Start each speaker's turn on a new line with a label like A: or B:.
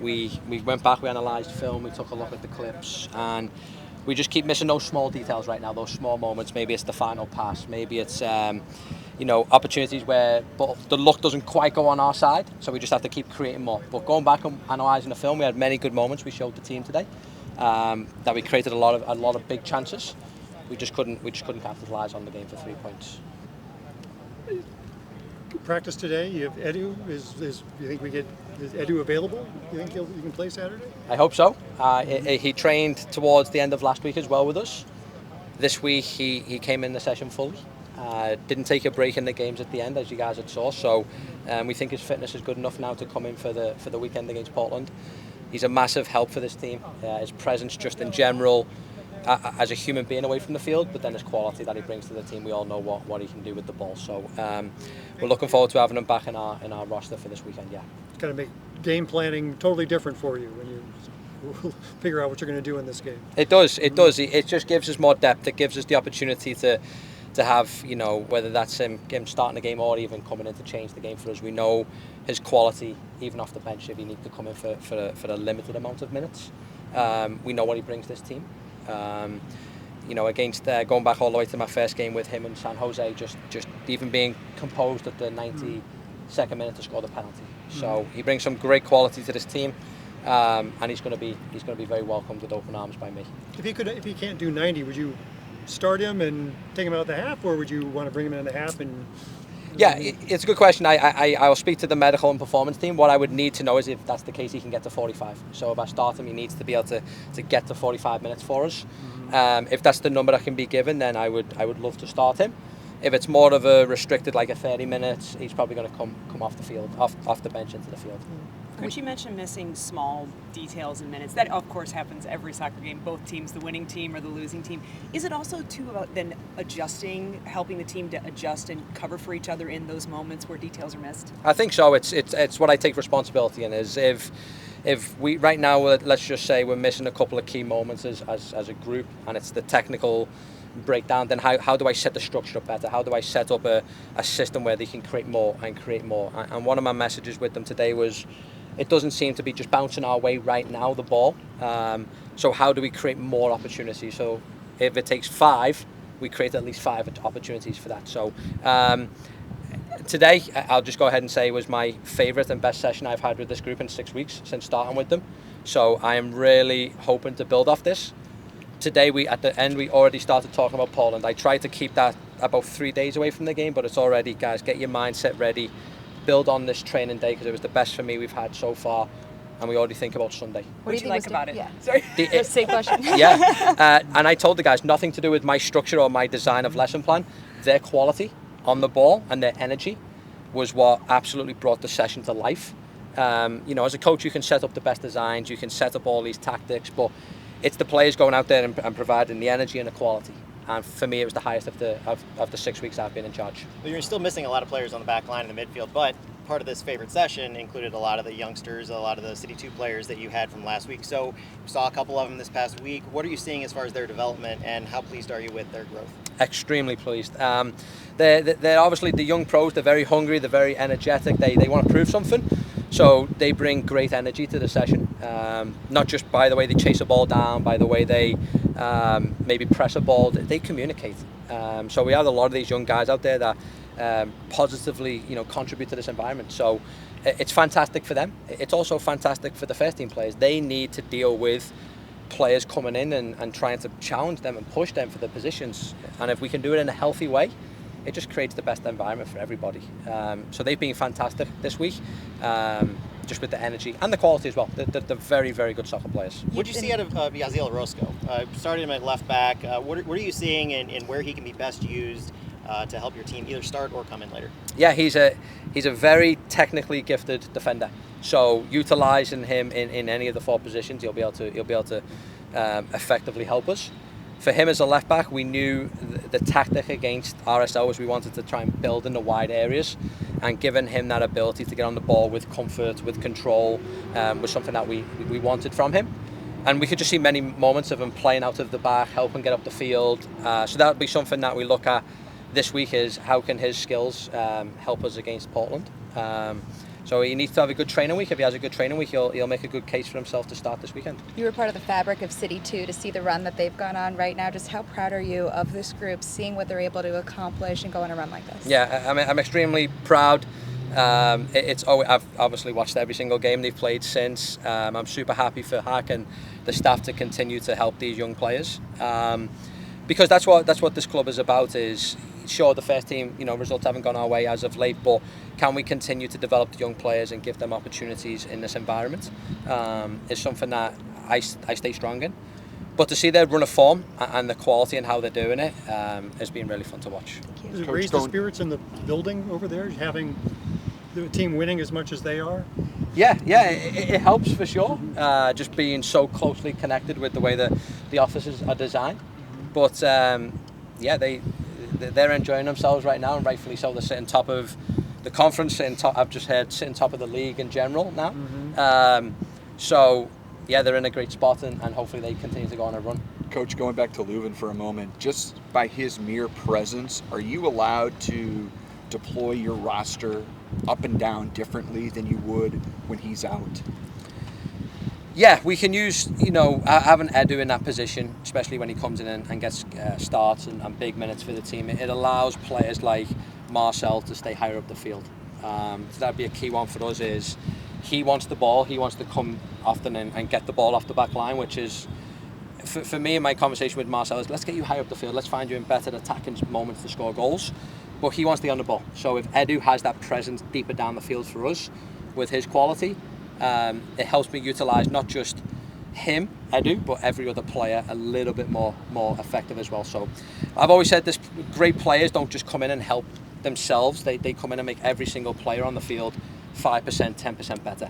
A: we went back, we analysed film, we took a look at the clips, and we just keep missing those small details right now, those small moments. Maybe it's the final pass, maybe it's opportunities where the luck doesn't quite go on our side, so we just have to keep creating more. But going back and analysing the film, we had many good moments. We showed the team today that we created a lot of big chances. We just couldn't capitalise on the game for 3 points.
B: Practice today. You have Edu. You think is Edu available? You think you can play Saturday?
A: I hope so. He trained towards the end of last week as well with us. This week he came in the session fully. Didn't take a break in the games at the end, as you guys had saw. So we think his fitness is good enough now to come in for the weekend against Portland. He's a massive help for this team. His presence just in general, as a human being away from the field, but then his quality that he brings to the team, we all know what he can do with the ball. So we're looking forward to having him back in our roster for this weekend. Yeah,
B: it's going to make game planning totally different for you when you figure out what you're going to do in this game.
A: It does. It just gives us more depth. It gives us the opportunity to have, whether that's him starting the game or even coming in to change the game for us. We know his quality, even off the bench, if he needs to come in for a limited amount of minutes. We know what he brings this team. Against going back all the way to my first game with him in San Jose, just even being composed at the 92nd minute to score the penalty. So he brings some great quality to this team, and he's going to be very welcomed with open arms by me.
B: If he can't do 90, would you start him and take him out at the half, or would you want to bring him in the half and?
A: Yeah, it's a good question. I'll speak to the medical and performance team. What I would need to know is if that's the case, he can get to 45. So if I start him, he needs to be able to get to 45 minutes for us. If that's the number that can be given, then I would love to start him. If it's more of a restricted, like a 30 minutes, he's probably going to come off the field, off the bench into the field.
C: Which you mentioned missing small details in minutes. That, of course, happens every soccer game, both teams, the winning team or the losing team. Is it also, too, about then adjusting, helping the team to adjust and cover for each other in those moments where details are missed?
A: I think so. It's what I take responsibility in, is if we, right now, let's just say we're missing a couple of key moments as a group, and it's the technical breakdown, then how do I set the structure up better? How do I set up a system where they can create more? And one of my messages with them today was, it doesn't seem to be just bouncing our way right now, the ball. So how do we create more opportunities? So if it takes 5, we create at least 5 opportunities for that. So today, I'll just go ahead and say, was my favourite and best session I've had with this group in 6 weeks since starting with them. So I am really hoping to build off this. Today, at the end, we already started talking about Poland. I tried to keep that about 3 days away from the game, but it's already, guys, get your mindset ready. Build on this training day, because it was the best for me we've had so far, and we already think about Sunday.
C: What do you like about it?
D: Yeah.
C: Sorry.
D: The same question.
A: Yeah, and I told the guys, nothing to do with my structure or my design of lesson plan. Their quality on the ball and their energy was what absolutely brought the session to life. As a coach, you can set up the best designs, you can set up all these tactics, but it's the players going out there and providing the energy and the quality. And for me, it was the highest of the 6 weeks I've been in charge.
E: Well, you're still missing a lot of players on the back line in the midfield, but part of this favorite session included a lot of the youngsters, a lot of the City 2 players that you had from last week. So you saw a couple of them this past week. What are you seeing as far as their development, and how pleased are you with their growth?
A: Extremely pleased. They're obviously the young pros. They're very hungry. They're very energetic. They want to prove something. So they bring great energy to the session, not just by the way they chase a ball down, by the way they maybe press a ball. They communicate. So we have a lot of these young guys out there that positively, contribute to this environment. So it's fantastic for them. It's also fantastic for the first team players. They need to deal with players coming in and trying to challenge them and push them for their positions. And if we can do it in a healthy way, it just creates the best environment for everybody. So they've been fantastic this week, just with the energy and the quality as well. They're very, very good soccer players.
E: What did you see out of Yacel Roscoe? Started him at left back. What are you seeing in where he can be best used to help your team either start or come in later?
A: Yeah, he's a very technically gifted defender. So utilising him in any of the 4 positions, he'll be able to effectively help us. For him as a left back, we knew the tactic against RSL was we wanted to try and build in the wide areas, and giving him that ability to get on the ball with comfort, with control, was something that we wanted from him. And we could just see many moments of him playing out of the back, helping get up the field. So that would be something that we look at this week, is how can his skills help us against Portland. So he needs to have a good training week. If he has a good training week, he'll make a good case for himself to start this weekend.
D: You were part of the fabric of City 2 to see the run that they've gone on right now. Just how proud are you of this group, seeing what they're able to accomplish and go on a run like this?
A: Yeah, I'm extremely proud. I've obviously watched every single game they've played since. I'm super happy for Hack and the staff to continue to help these young players, because that's what this club is about. Is sure, the first team, results haven't gone our way as of late, but can we continue to develop the young players and give them opportunities in this environment? Is something that I stay strong in. But to see their run of form and the quality and how they're doing it has been really fun to watch.
B: Does it raise the spirits in the building over there, having the team winning as much as they are?
A: Yeah, it helps for sure. Just being so closely connected with the way the offices are designed. But they're enjoying themselves right now, and rightfully so. They're sitting top of the conference, I've just heard sitting top of the league in general now. So yeah, they're in a great spot, and hopefully they continue to go on a run.
F: Coach, going back to Löwen for a moment, just by his mere presence, are you allowed to deploy your roster up and down differently than you would when he's out?
A: Yeah, we can use, having Edu in that position, especially when he comes in and gets starts and big minutes for the team. It allows players like Marcel to stay higher up the field. So that'd be a key one for us. Is he wants the ball, he wants to come often and get the ball off the back line, which is, for me in my conversation with Marcel, is let's get you higher up the field, let's find you in better attacking moments to score goals. But he wants to be on the ball. So if Edu has that presence deeper down the field for us with his quality, it helps me utilise not just him, Edu, but every other player a little bit more effective as well. So I've always said this: great players don't just come in and help themselves. They come in and make every single player on the field 5%, 10% better.